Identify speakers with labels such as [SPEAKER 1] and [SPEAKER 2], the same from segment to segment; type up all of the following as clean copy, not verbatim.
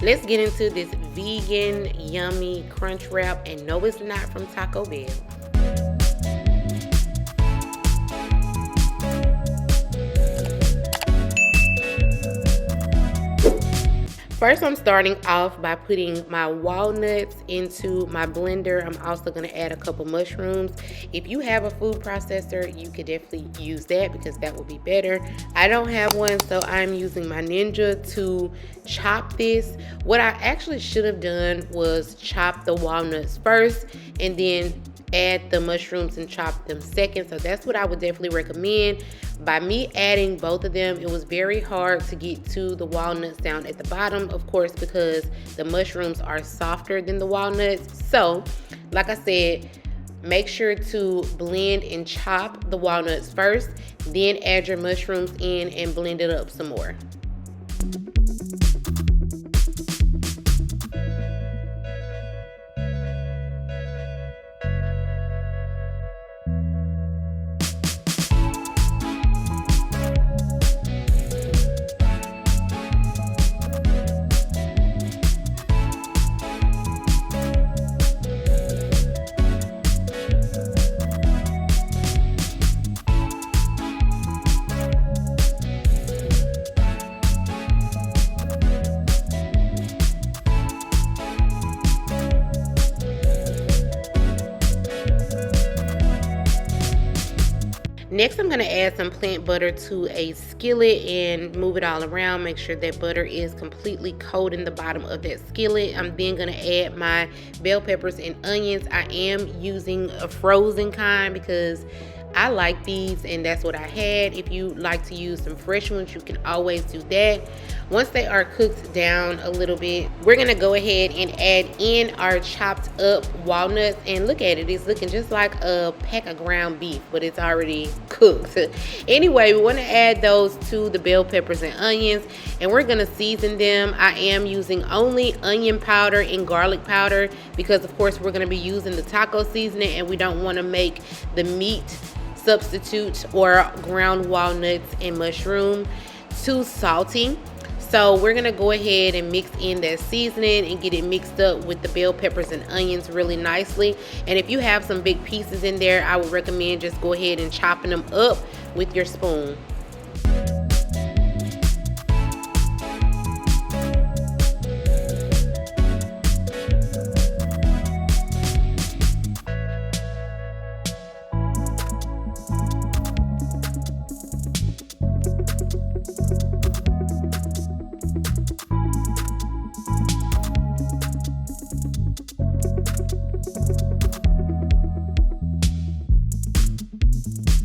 [SPEAKER 1] Let's get into this vegan yummy crunch wrap, and no, it's not from Taco Bell. First, I'm starting off by putting my walnuts into my blender. I'm also going to add a couple mushrooms. If you have a food processor, you could definitely use that because that will be better. I don't have one, so I'm using my Ninja to chop this. What I actually should have done was chop the walnuts first and then add the mushrooms and chop them second. So that's what I would definitely recommend. By me adding both of them, it was very hard to get to the walnuts down at the bottom, of course, because the mushrooms are softer than the walnuts. So like I said, make sure to blend and chop the walnuts first, then add your mushrooms in and blend it up some more. Next, I'm going to add some plant butter to a skillet and move it all around. Make sure that butter is completely coating the bottom of that skillet. I'm then going to add my bell peppers and onions. I am using a frozen kind because I like these and that's what I had. If you like to use some fresh ones, you can always do that. Once they are cooked down a little bit, we're gonna go ahead and add in our chopped up walnuts, and look at it, it's looking just like a pack of ground beef, but it's already cooked. Anyway, we want to add those to the bell peppers and onions, and we're gonna season them. I am using only onion powder and garlic powder because of course we're gonna be using the taco seasoning and we don't want to make the meat substitute or ground walnuts and mushroom too salty. So we're gonna go ahead and mix in that seasoning and get it mixed up with the bell peppers and onions really nicely. And if you have some big pieces in there, I would recommend just go ahead and chopping them up with your spoon.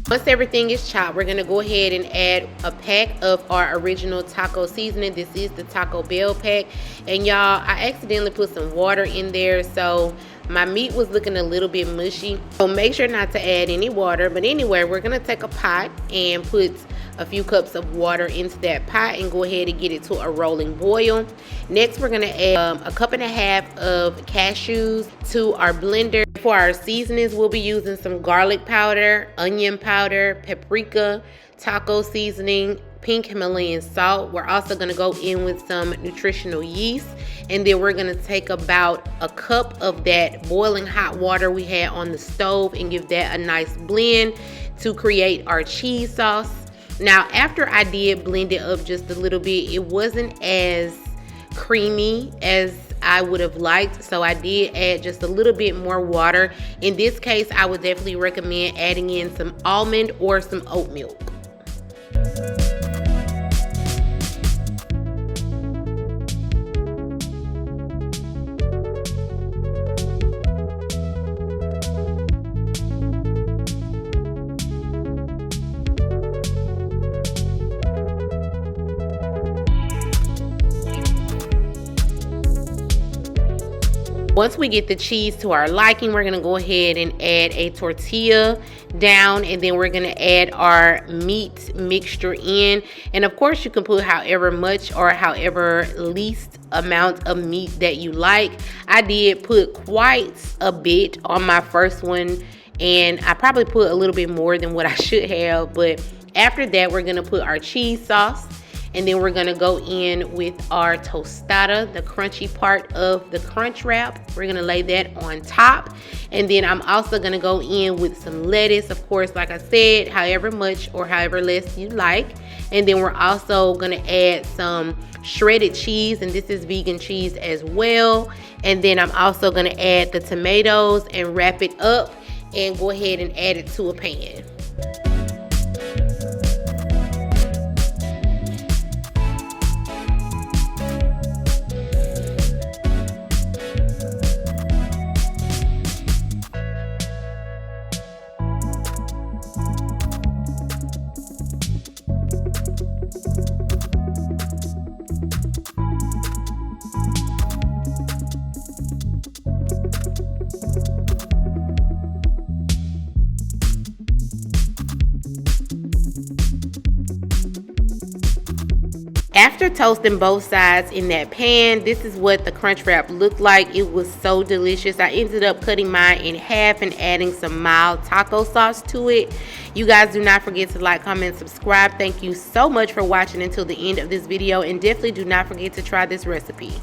[SPEAKER 1] Once everything is chopped, we're gonna go ahead and add a pack of our original taco seasoning. This is the Taco Bell pack. And y'all, I accidentally put some water in there, so my meat was looking a little bit mushy. So make sure not to add any water. But anyway, we're gonna take a pot and put a few cups of water into that pot and go ahead and get it to a rolling boil. Next, we're gonna add a cup and a half of cashews to our blender. For our seasonings, we'll be using some garlic powder, onion powder, paprika, taco seasoning, pink Himalayan salt. We're also gonna go in with some nutritional yeast, and then we're gonna take about a cup of that boiling hot water we had on the stove and give that a nice blend to create our cheese sauce. Now, after I did blend it up just a little bit, it wasn't as creamy as I would have liked, so I did add just a little bit more water. In this case, I would definitely recommend adding in some almond or some oat milk. Once we get the cheese to our liking, we're gonna go ahead and add a tortilla down, and then we're gonna add our meat mixture in. And of course, you can put however much or however least amount of meat that you like. I did put quite a bit on my first one, and I probably put a little bit more than what I should have. But after that, we're gonna put our cheese sauce, And then we're gonna go in with our tostada, the crunchy part of the crunch wrap. We're gonna lay that on top. And then I'm also gonna go in with some lettuce, of course, like I said, however much or however less you like. And then we're also gonna add some shredded cheese, and this is vegan cheese as well. And then I'm also gonna add the tomatoes and wrap it up and go ahead and add it to a pan. After toasting both sides in that pan, this is what the crunch wrap looked like. It was so delicious. I ended up cutting mine in half and adding some mild taco sauce to it. You guys do not forget to like, comment, subscribe. Thank you so much for watching until the end of this video, and definitely do not forget to try this recipe.